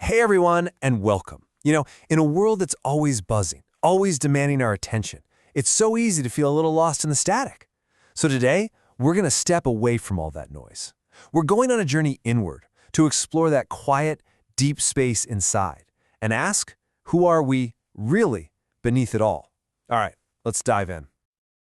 Hey everyone, and welcome. In a world that's always buzzing, always demanding our attention, it's so easy to feel a little lost in the static. So today, we're going to step away from all that noise. We're going on a journey inward to explore that quiet, deep space inside and ask, who are we really beneath it all? All right, let's dive in.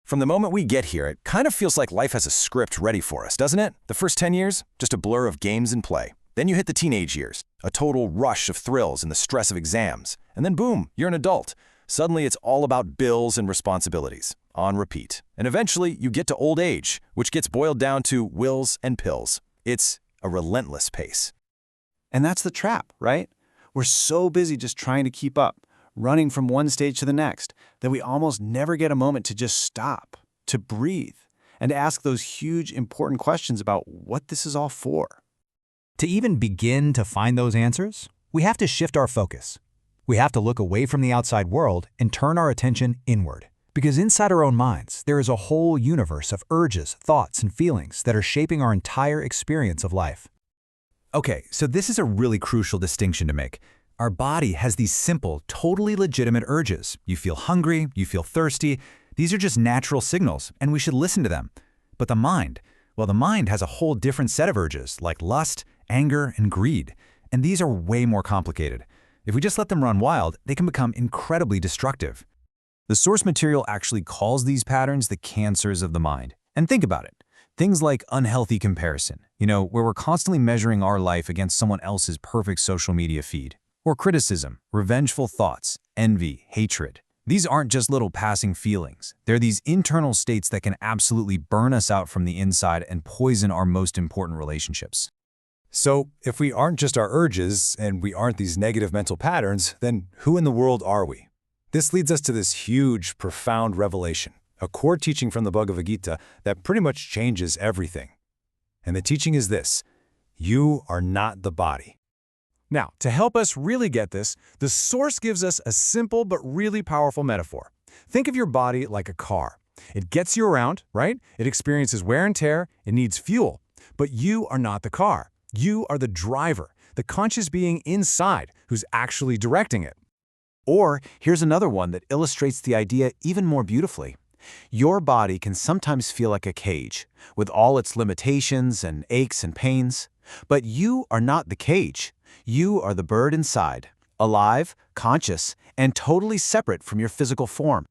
From the moment we get here, it kind of feels like life has a script ready for us, doesn't it? The first 10 years, just a blur of games and play. Then you hit the teenage years, a total rush of thrills and the stress of exams. And then boom, you're an adult. Suddenly it's all about bills and responsibilities, on repeat. And eventually you get to old age, which gets boiled down to wills and pills. It's a relentless pace. And that's the trap, right? We're so busy just trying to keep up, running from one stage to the next, that we almost never get a moment to just stop, to breathe, and to ask those huge, important questions about what this is all for. To even begin to find those answers, we have to shift our focus. We have to look away from the outside world and turn our attention inward. Because inside our own minds, there is a whole universe of urges, thoughts, and feelings that are shaping our entire experience of life. Okay, so this is a really crucial distinction to make. Our body has these simple, totally legitimate urges. You feel hungry, you feel thirsty. These are just natural signals, and we should listen to them. But the mind, well, the mind has a whole different set of urges, like lust, anger, and greed. And these are way more complicated. If we just let them run wild, they can become incredibly destructive. The source material actually calls these patterns the cancers of the mind. And think about it. Things like unhealthy comparison, where we're constantly measuring our life against someone else's perfect social media feed. Or criticism, revengeful thoughts, envy, hatred. These aren't just little passing feelings. They're these internal states that can absolutely burn us out from the inside and poison our most important relationships. So, if we aren't just our urges, and we aren't these negative mental patterns, then who in the world are we? This leads us to this huge, profound revelation, a core teaching from the Bhagavad Gita that pretty much changes everything. And the teaching is this: you are not the body. Now, to help us really get this, the source gives us a simple but really powerful metaphor. Think of your body like a car. It gets you around, right? It experiences wear and tear, it needs fuel. But you are not the car. You are the driver, the conscious being inside who's actually directing it. Or here's another one that illustrates the idea even more beautifully. Your body can sometimes feel like a cage, with all its limitations and aches and pains. But you are not the cage. You are the bird inside, alive, conscious, and totally separate from your physical form.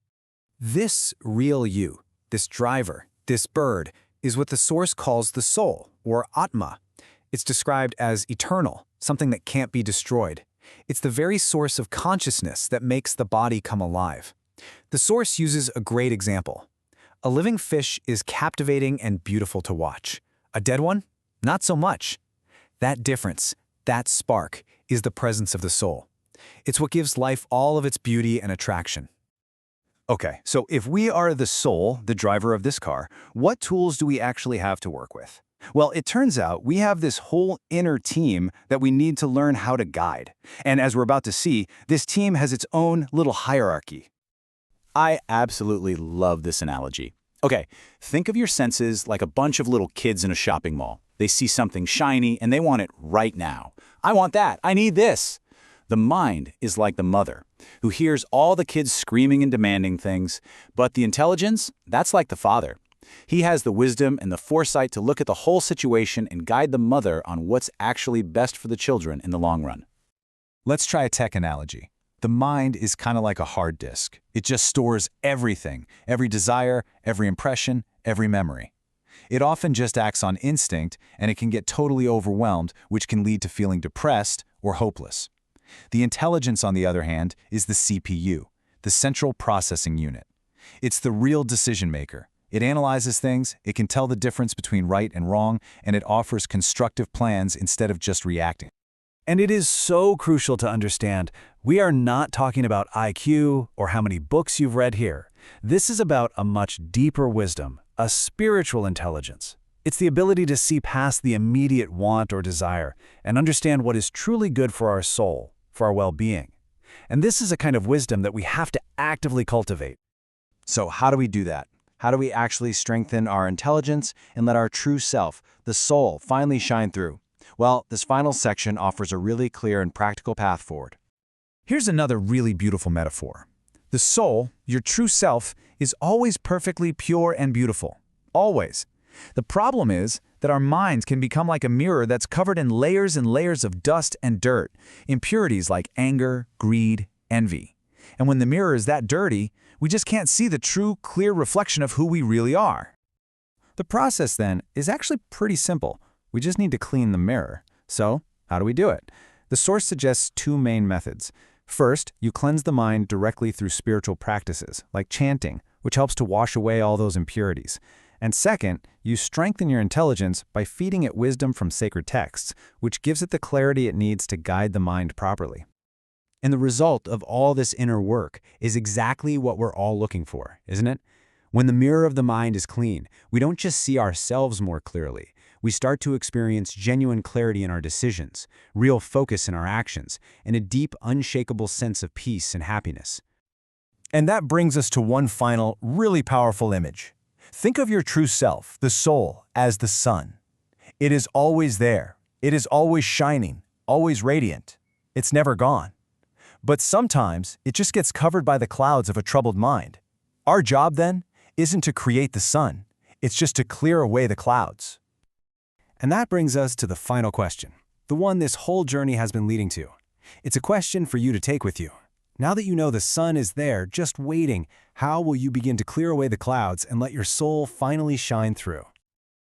This real you, this driver, this bird, is what the Source calls the soul, or Atma. It's described as eternal, something that can't be destroyed. It's the very source of consciousness that makes the body come alive. The Source uses a great example. A living fish is captivating and beautiful to watch. A dead one? Not so much. That difference, that spark, is the presence of the soul. It's what gives life all of its beauty and attraction. Okay, so if we are the soul, the driver of this car, what tools do we actually have to work with? Well, it turns out we have this whole inner team that we need to learn how to guide. And as we're about to see, this team has its own little hierarchy. I absolutely love this analogy. Okay, think of your senses like a bunch of little kids in a shopping mall. They see something shiny and they want it right now. I want that. I need this. The mind is like the mother, who hears all the kids screaming and demanding things, but the intelligence, that's like the father. He has the wisdom and the foresight to look at the whole situation and guide the mother on what's actually best for the children in the long run. Let's try a tech analogy. The mind is kind of like a hard disk. It just stores everything, every desire, every impression, every memory. It often just acts on instinct, and it can get totally overwhelmed, which can lead to feeling depressed or hopeless. The intelligence, on the other hand, is the CPU, the central processing unit. It's the real decision maker. It analyzes things, it can tell the difference between right and wrong, and it offers constructive plans instead of just reacting. And it is so crucial to understand, we are not talking about IQ or how many books you've read here. This is about a much deeper wisdom, a spiritual intelligence. It's the ability to see past the immediate want or desire and understand what is truly good for our soul, for our well-being. And this is a kind of wisdom that we have to actively cultivate. So how do we do that? How do we actually strengthen our intelligence and let our true self, the soul, finally shine through? Well, this final section offers a really clear and practical path forward. Here's another really beautiful metaphor. The soul, your true self, is always perfectly pure and beautiful. Always. The problem is that our minds can become like a mirror that's covered in layers and layers of dust and dirt, impurities like anger, greed, envy. And when the mirror is that dirty, we just can't see the true, clear reflection of who we really are. The process, then, is actually pretty simple. We just need to clean the mirror. So, how do we do it? The source suggests two main methods. First, you cleanse the mind directly through spiritual practices, like chanting, which helps to wash away all those impurities. And second, you strengthen your intelligence by feeding it wisdom from sacred texts, which gives it the clarity it needs to guide the mind properly. And the result of all this inner work is exactly what we're all looking for, isn't it? When the mirror of the mind is clean, we don't just see ourselves more clearly. We start to experience genuine clarity in our decisions, real focus in our actions, and a deep, unshakable sense of peace and happiness. And that brings us to one final, really powerful image. Think of your true self, the soul, as the sun. It is always there. It is always shining, always radiant. It's never gone. But sometimes it just gets covered by the clouds of a troubled mind. Our job, then, isn't to create the sun. It's just to clear away the clouds. And that brings us to the final question, the one this whole journey has been leading to. It's a question for you to take with you. Now that you know the sun is there, just waiting, how will you begin to clear away the clouds and let your soul finally shine through?